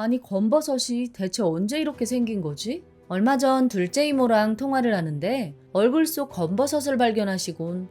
아니, 검버섯이 대체 언제 이렇게 생긴 거지? 얼마 전 둘째 이모랑 통화를 하는데 얼굴 속 검버섯을 발견하시곤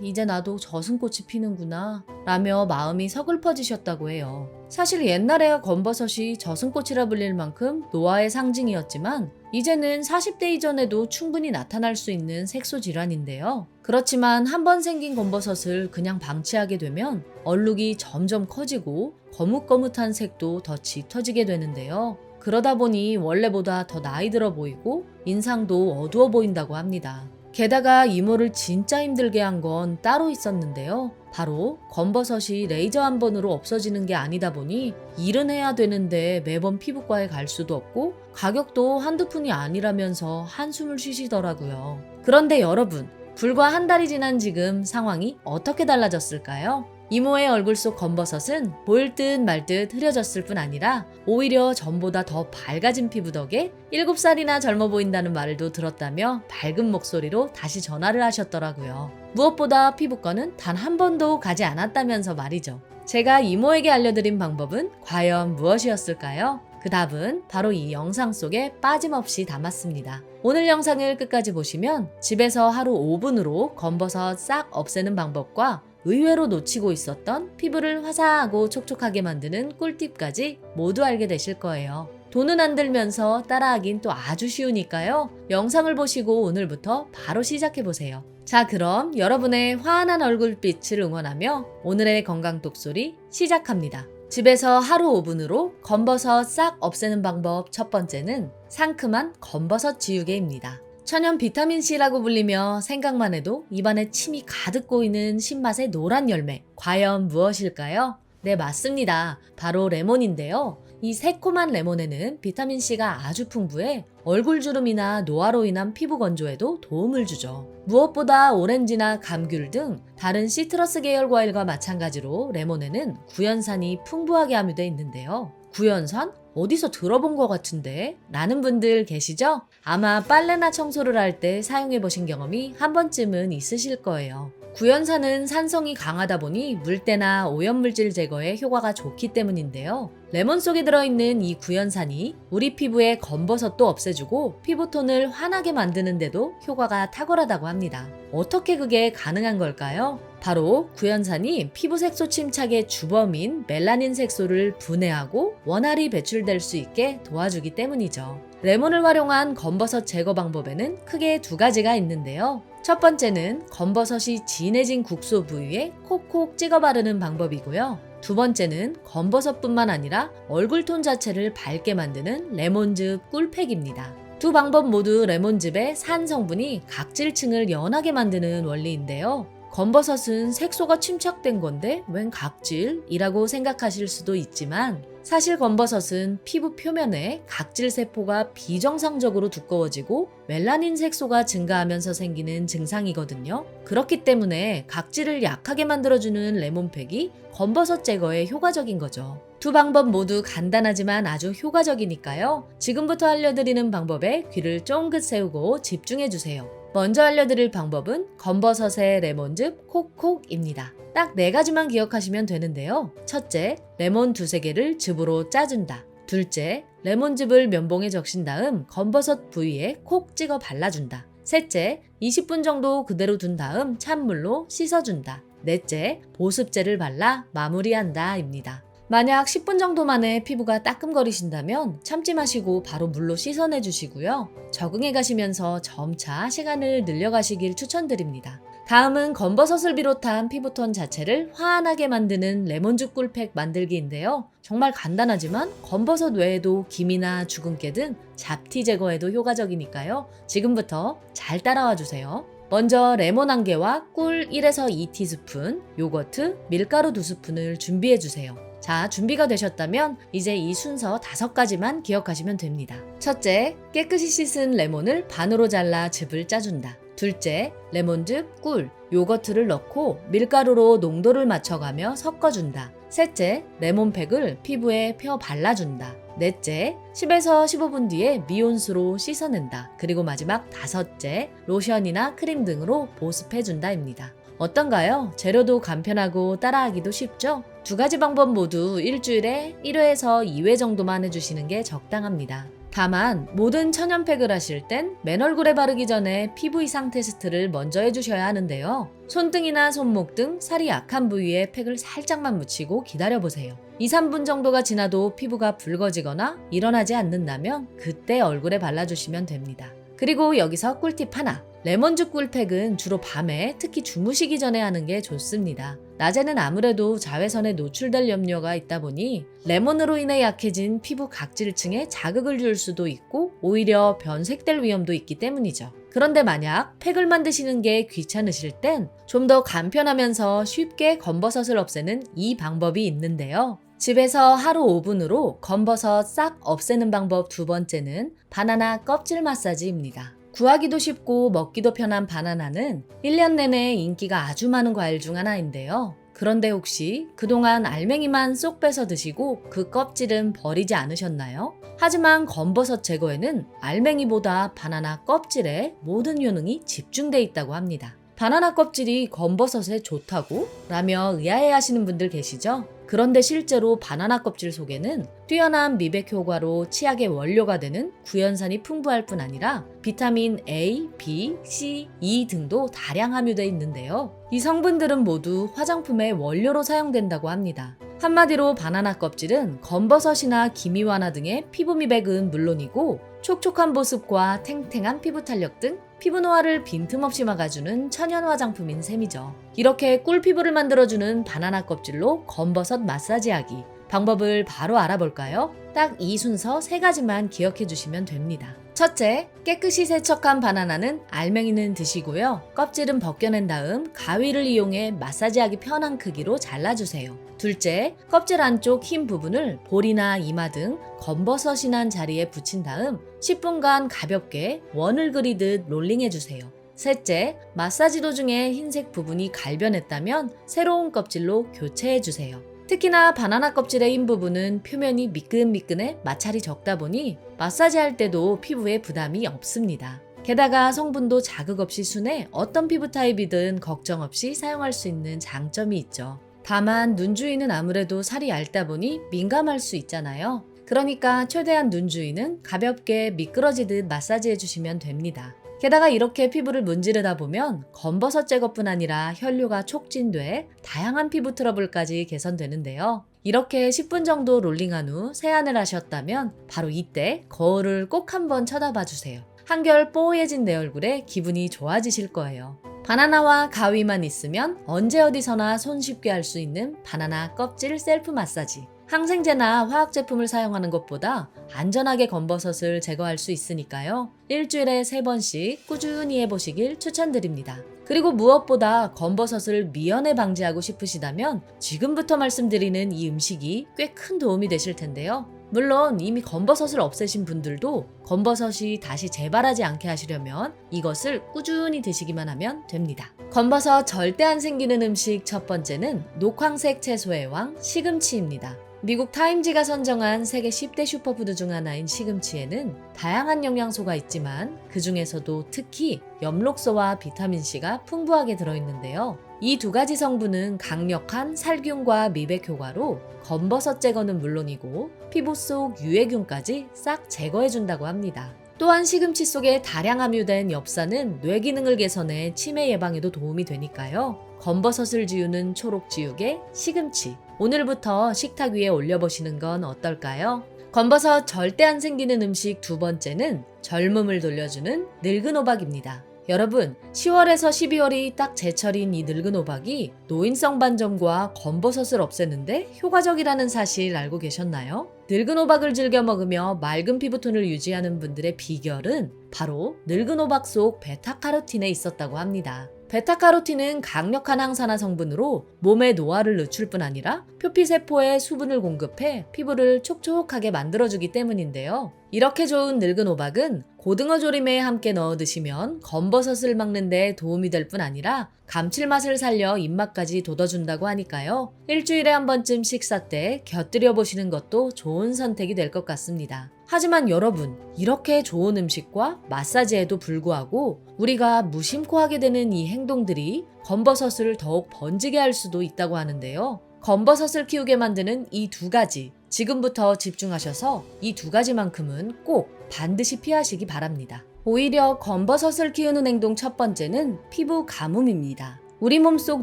이제 나도 저승꽃이 피는구나 라며 마음이 서글퍼지셨다고 해요. 사실 옛날에야 검버섯이 저승꽃이라 불릴 만큼 노화의 상징이었지만 이제는 40대 이전에도 충분히 나타날 수 있는 색소 질환인데요. 그렇지만 한번 생긴 검버섯을 그냥 방치하게 되면 얼룩이 점점 커지고 거뭇거뭇한 색도 더 짙어지게 되는데요. 그러다 보니 원래보다 더 나이 들어 보이고 인상도 어두워 보인다고 합니다. 게다가 이모를 진짜 힘들게 한 건 따로 있었는데요. 바로 검버섯이 레이저 한 번으로 없어지는 게 아니다 보니 일은 해야 되는데 매번 피부과에 갈 수도 없고 가격도 한두 푼이 아니라면서 한숨을 쉬시더라고요. 그런데 여러분, 불과 한 달이 지난 지금 상황이 어떻게 달라졌을까요? 이모의 얼굴 속 검버섯은 보일 듯 말 듯 흐려졌을 뿐 아니라 오히려 전보다 더 밝아진 피부 덕에 7살이나 젊어 보인다는 말도 들었다며 밝은 목소리로 다시 전화를 하셨더라고요. 무엇보다 피부과는 단 한 번도 가지 않았다면서 말이죠. 제가 이모에게 알려드린 방법은 과연 무엇이었을까요? 그 답은 바로 이 영상 속에 빠짐없이 담았습니다. 오늘 영상을 끝까지 보시면 집에서 하루 5분으로 검버섯 싹 없애는 방법과 의외로 놓치고 있었던 피부를 화사하고 촉촉하게 만드는 꿀팁까지 모두 알게 되실 거예요. 돈은 안 들면서 따라하긴 또 아주 쉬우니까요. 영상을 보시고 오늘부터 바로 시작해보세요. 자, 그럼 여러분의 환한 얼굴빛을 응원하며 오늘의 건강 독소리 시작합니다. 집에서 하루 5분으로 검버섯 싹 없애는 방법 첫 번째는 상큼한 검버섯 지우개입니다. 천연 비타민C라고 불리며 생각만 해도 입안에 침이 가득 고이는 신맛의 노란 열매. 과연 무엇일까요? 네, 맞습니다. 바로 레몬인데요. 이 새콤한 레몬에는 비타민C가 아주 풍부해 얼굴 주름이나 노화로 인한 피부 건조에도 도움을 주죠. 무엇보다 오렌지나 감귤 등 다른 시트러스 계열 과일과 마찬가지로 레몬에는 구연산이 풍부하게 함유되어 있는데요. 구연산? 어디서 들어본 것 같은데? 라는 분들 계시죠? 아마 빨래나 청소를 할 때 사용해 보신 경험이 한 번쯤은 있으실 거예요. 구연산은 산성이 강하다 보니 물때나 오염물질 제거에 효과가 좋기 때문인데요. 레몬 속에 들어있는 이 구연산이 우리 피부의 검버섯도 없애주고 피부톤을 환하게 만드는데도 효과가 탁월하다고 합니다. 어떻게 그게 가능한 걸까요? 바로 구연산이 피부 색소 침착의 주범인 멜라닌 색소를 분해하고 원활히 배출될 수 있게 도와주기 때문이죠. 레몬을 활용한 검버섯 제거 방법에는 크게 두 가지가 있는데요. 첫 번째는 검버섯이 진해진 국소 부위에 콕콕 찍어 바르는 방법이고요. 두 번째는 검버섯뿐만 아니라 얼굴톤 자체를 밝게 만드는 레몬즙 꿀팩입니다. 두 방법 모두 레몬즙의 산 성분이 각질층을 연하게 만드는 원리인데요. 검버섯은 색소가 침착된 건데 웬 각질이라고 생각하실 수도 있지만 사실 검버섯은 피부 표면에 각질 세포가 비정상적으로 두꺼워지고 멜라닌 색소가 증가하면서 생기는 증상이거든요. 그렇기 때문에 각질을 약하게 만들어주는 레몬팩이 검버섯 제거에 효과적인 거죠. 두 방법 모두 간단하지만 아주 효과적이니까요. 지금부터 알려드리는 방법에 귀를 쫑긋 세우고 집중해주세요. 먼저 알려드릴 방법은 검버섯의 레몬즙 콕콕입니다. 딱 4가지만 기억하시면 되는데요. 첫째, 레몬 2-3개를 즙으로 짜준다. 둘째, 레몬즙을 면봉에 적신 다음 검버섯 부위에 콕 찍어 발라준다. 셋째, 20분 정도 그대로 둔 다음 찬물로 씻어준다. 넷째, 보습제를 발라 마무리한다 입니다. 만약 10분 정도 만에 피부가 따끔거리신다면 참지 마시고 바로 물로 씻어내 주시고요. 적응해 가시면서 점차 시간을 늘려가시길 추천드립니다. 다음은 검버섯을 비롯한 피부톤 자체를 환하게 만드는 레몬즙 꿀팩 만들기인데요. 정말 간단하지만 검버섯 외에도 기미나 주근깨 등 잡티 제거에도 효과적이니까요. 지금부터 잘 따라와 주세요. 먼저 레몬 1개와 꿀 1에서 2티스푼, 요거트, 밀가루 2스푼을 준비해 주세요. 자, 준비가 되셨다면 이제 이 순서 5가지만 기억하시면 됩니다. 첫째, 깨끗이 씻은 레몬을 반으로 잘라 즙을 짜준다. 둘째, 레몬즙, 꿀, 요거트를 넣고 밀가루로 농도를 맞춰가며 섞어준다. 셋째, 레몬팩을 피부에 펴 발라준다. 넷째, 10에서 15분 뒤에 미온수로 씻어낸다. 그리고 마지막 5째, 로션이나 크림 등으로 보습해준다입니다. 어떤가요? 재료도 간편하고 따라하기도 쉽죠? 두 가지 방법 모두 일주일에 1회에서 2회 정도만 해주시는 게 적당합니다. 다만 모든 천연팩을 하실 땐 맨 얼굴에 바르기 전에 피부 이상 테스트를 먼저 해주셔야 하는데요. 손등이나 손목 등 살이 약한 부위에 팩을 살짝만 묻히고 기다려보세요. 2, 3분 정도가 지나도 피부가 붉어지거나 일어나지 않는다면 그때 얼굴에 발라주시면 됩니다. 그리고 여기서 꿀팁 하나. 레몬즙 꿀팩은 주로 밤에 특히 주무시기 전에 하는 게 좋습니다. 낮에는 아무래도 자외선에 노출될 염려가 있다 보니 레몬으로 인해 약해진 피부 각질층에 자극을 줄 수도 있고 오히려 변색될 위험도 있기 때문이죠. 그런데 만약 팩을 만드시는 게 귀찮으실 땐 좀 더 간편하면서 쉽게 검버섯을 없애는 이 방법이 있는데요. 집에서 하루 5분으로 검버섯 싹 없애는 방법 두 번째는 바나나 껍질 마사지입니다. 구하기도 쉽고 먹기도 편한 바나나는 1년 내내 인기가 아주 많은 과일 중 하나인데요. 그런데 혹시 그동안 알맹이만 쏙 빼서 드시고 그 껍질은 버리지 않으셨나요? 하지만 검버섯 제거에는 알맹이보다 바나나 껍질에 모든 효능이 집중돼 있다고 합니다. 바나나 껍질이 검버섯에 좋다고? 라며 의아해 하시는 분들 계시죠? 그런데 실제로 바나나 껍질 속에는 뛰어난 미백 효과로 치약의 원료가 되는 구연산이 풍부할 뿐 아니라 비타민 A, B, C, E 등도 다량 함유되어 있는데요. 이 성분들은 모두 화장품의 원료로 사용된다고 합니다. 한마디로 바나나 껍질은 검버섯이나 기미와나 등의 피부 미백은 물론이고 촉촉한 보습과 탱탱한 피부 탄력 등 피부 노화를 빈틈없이 막아주는 천연 화장품인 셈이죠. 이렇게 꿀피부를 만들어주는 바나나 껍질로 검버섯 마사지하기. 방법을 바로 알아볼까요? 딱 이 순서 3가지만 기억해 주시면 됩니다. 첫째, 깨끗이 세척한 바나나는 알맹이는 드시고요. 껍질은 벗겨낸 다음 가위를 이용해 마사지하기 편한 크기로 잘라주세요. 둘째, 껍질 안쪽 흰 부분을 볼이나 이마 등 검버섯이 난 자리에 붙인 다음 10분간 가볍게 원을 그리듯 롤링해주세요. 셋째, 마사지 도중에 흰색 부분이 갈변했다면 새로운 껍질로 교체해주세요. 특히나 바나나 껍질의 흰 부분은 표면이 미끈미끈해 마찰이 적다 보니 마사지할 때도 피부에 부담이 없습니다. 게다가 성분도 자극 없이 순해 어떤 피부 타입이든 걱정 없이 사용할 수 있는 장점이 있죠. 다만 눈 주위는 아무래도 살이 얇다 보니 민감할 수 있잖아요. 그러니까 최대한 눈 주위는 가볍게 미끄러지듯 마사지해 주시면 됩니다. 게다가 이렇게 피부를 문지르다 보면 검버섯 제거뿐 아니라 혈류가 촉진돼 다양한 피부 트러블까지 개선되는데요. 이렇게 10분 정도 롤링한 후 세안을 하셨다면 바로 이때 거울을 꼭 한번 쳐다봐 주세요. 한결 뽀얘진 내 얼굴에 기분이 좋아지실 거예요. 바나나와 가위만 있으면 언제 어디서나 손쉽게 할 수 있는 바나나 껍질 셀프 마사지. 항생제나 화학제품을 사용하는 것보다 안전하게 검버섯을 제거할 수 있으니까요. 일주일에 3번씩 꾸준히 해보시길 추천드립니다. 그리고 무엇보다 검버섯을 미연에 방지하고 싶으시다면 지금부터 말씀드리는 이 음식이 꽤 큰 도움이 되실 텐데요. 물론 이미 검버섯을 없애신 분들도 검버섯이 다시 재발하지 않게 하시려면 이것을 꾸준히 드시기만 하면 됩니다. 검버섯 절대 안 생기는 음식 첫 번째는 녹황색 채소의 왕 시금치입니다. 미국 타임지가 선정한 세계 10대 슈퍼푸드 중 하나인 시금치에는 다양한 영양소가 있지만 그 중에서도 특히 엽록소와 비타민C가 풍부하게 들어있는데요. 이 두 가지 성분은 강력한 살균과 미백 효과로 검버섯 제거는 물론이고 피부 속 유해균까지 싹 제거해준다고 합니다. 또한 시금치 속에 다량 함유된 엽산은 뇌 기능을 개선해 치매 예방에도 도움이 되니까요. 검버섯을 지우는 초록 지우개 시금치. 오늘부터 식탁 위에 올려보시는 건 어떨까요? 검버섯 절대 안 생기는 음식 두 번째는 젊음을 돌려주는 늙은 호박입니다. 여러분, 10월에서 12월이 딱 제철인 이 늙은 호박이 노인성 반점과 검버섯을 없애는데 효과적이라는 사실 알고 계셨나요? 늙은 호박을 즐겨 먹으며 맑은 피부톤을 유지하는 분들의 비결은 바로 늙은 호박 속 베타카로틴에 있었다고 합니다. 베타카로틴은 강력한 항산화 성분으로 몸의 노화를 늦출 뿐 아니라 표피세포에 수분을 공급해 피부를 촉촉하게 만들어주기 때문인데요. 이렇게 좋은 늙은 호박은 고등어 조림에 함께 넣어 드시면 검버섯을 막는 데 도움이 될 뿐 아니라 감칠맛을 살려 입맛까지 돋워준다고 하니까요. 일주일에 한 번쯤 식사 때 곁들여 보시는 것도 좋은 선택이 될 것 같습니다. 하지만 여러분, 이렇게 좋은 음식과 마사지에도 불구하고 우리가 무심코 하게 되는 이 행동들이 검버섯을 더욱 번지게 할 수도 있다고 하는데요. 검버섯을 키우게 만드는 이 두 가지, 지금부터 집중하셔서 이 두 가지만큼은 꼭 반드시 피하시기 바랍니다. 오히려 검버섯을 키우는 행동 첫 번째는 피부 가뭄입니다. 우리 몸속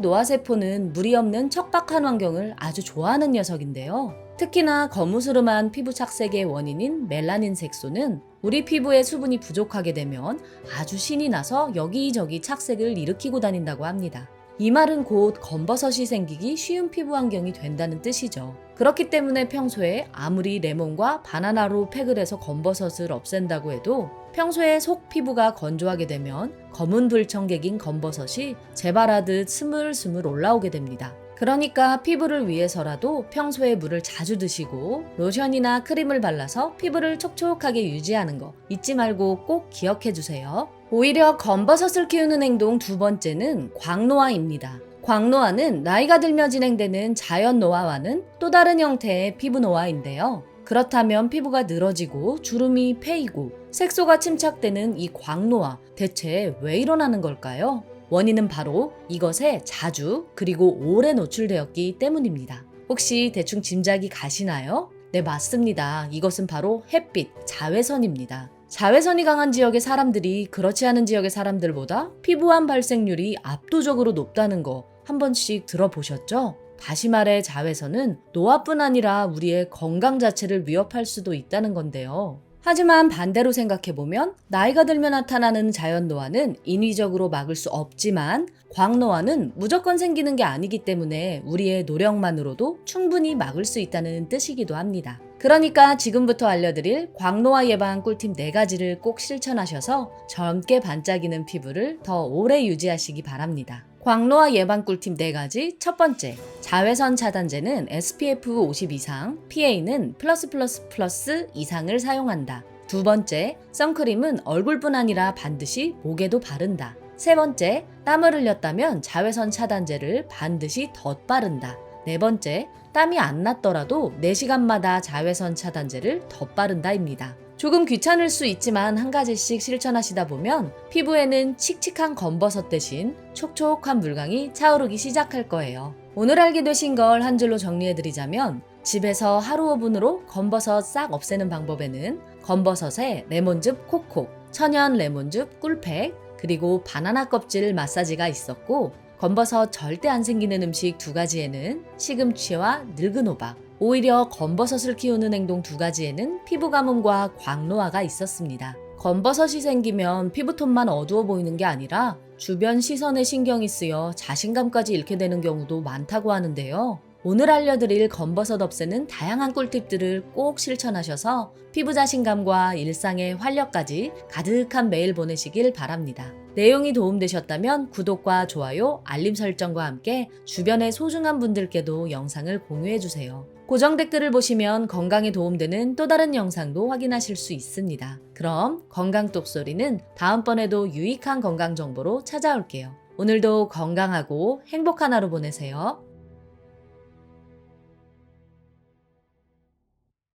노화세포는 물이 없는 척박한 환경을 아주 좋아하는 녀석인데요. 특히나 거무스름한 피부 착색의 원인인 멜라닌 색소는 우리 피부에 수분이 부족하게 되면 아주 신이 나서 여기저기 착색을 일으키고 다닌다고 합니다. 이 말은 곧 검버섯이 생기기 쉬운 피부 환경이 된다는 뜻이죠. 그렇기 때문에 평소에 아무리 레몬과 바나나로 팩을 해서 검버섯을 없앤다고 해도 평소에 속 피부가 건조하게 되면 검은 불청객인 검버섯이 재발하듯 스물스물 올라오게 됩니다. 그러니까 피부를 위해서라도 평소에 물을 자주 드시고 로션이나 크림을 발라서 피부를 촉촉하게 유지하는 거 잊지 말고 꼭 기억해 주세요. 오히려 검버섯을 키우는 행동 두 번째는 광노화입니다. 광노화는 나이가 들며 진행되는 자연 노화와는 또 다른 형태의 피부 노화인데요. 그렇다면 피부가 늘어지고 주름이 패이고 색소가 침착되는 이 광노화, 대체 왜 일어나는 걸까요? 원인은 바로 이것에 자주 그리고 오래 노출되었기 때문입니다. 혹시 대충 짐작이 가시나요? 네, 맞습니다. 이것은 바로 햇빛, 자외선입니다. 자외선이 강한 지역의 사람들이 그렇지 않은 지역의 사람들보다 피부암 발생률이 압도적으로 높다는 거 한 번씩 들어보셨죠? 다시 말해 자외선은 노화뿐 아니라 우리의 건강 자체를 위협할 수도 있다는 건데요. 하지만 반대로 생각해보면 나이가 들면 나타나는 자연노화는 인위적으로 막을 수 없지만 광노화는 무조건 생기는 게 아니기 때문에 우리의 노력만으로도 충분히 막을 수 있다는 뜻이기도 합니다. 그러니까 지금부터 알려드릴 광노화 예방 꿀팁 4가지를 꼭 실천하셔서 젊게 반짝이는 피부를 더 오래 유지하시기 바랍니다. 광노화 예방 꿀팁 4가지. 첫 번째, 자외선 차단제는 SPF 50 이상, PA는 +++ 이상을 사용한다. 두 번째, 선크림은 얼굴뿐 아니라 반드시 목에도 바른다. 세 번째, 땀을 흘렸다면 자외선 차단제를 반드시 덧바른다. 네 번째, 땀이 안 났더라도 4시간마다 자외선 차단제를 덧바른다입니다. 조금 귀찮을 수 있지만 한 가지씩 실천하시다 보면 피부에는 칙칙한 검버섯 대신 촉촉한 물광이 차오르기 시작할 거예요. 오늘 알게 되신 걸 한 줄로 정리해드리자면 집에서 하루 5분으로 검버섯 싹 없애는 방법에는 검버섯에 레몬즙 콕콕, 천연 레몬즙 꿀팩, 그리고 바나나 껍질 마사지가 있었고 검버섯 절대 안 생기는 음식 2가지에는 시금치와 늙은 호박, 오히려 검버섯을 키우는 행동 2가지에는 피부 가뭄과 광노화가 있었습니다. 검버섯이 생기면 피부톤만 어두워 보이는 게 아니라 주변 시선에 신경이 쓰여 자신감까지 잃게 되는 경우도 많다고 하는데요. 오늘 알려드릴 검버섯 없애는 다양한 꿀팁들을 꼭 실천하셔서 피부 자신감과 일상의 활력까지 가득한 매일 보내시길 바랍니다. 내용이 도움되셨다면 구독과 좋아요, 알림 설정과 함께 주변의 소중한 분들께도 영상을 공유해주세요. 고정 댓글을 보시면 건강에 도움되는 또 다른 영상도 확인하실 수 있습니다. 그럼 건강 똑소리는 다음번에도 유익한 건강 정보로 찾아올게요. 오늘도 건강하고 행복한 하루 보내세요.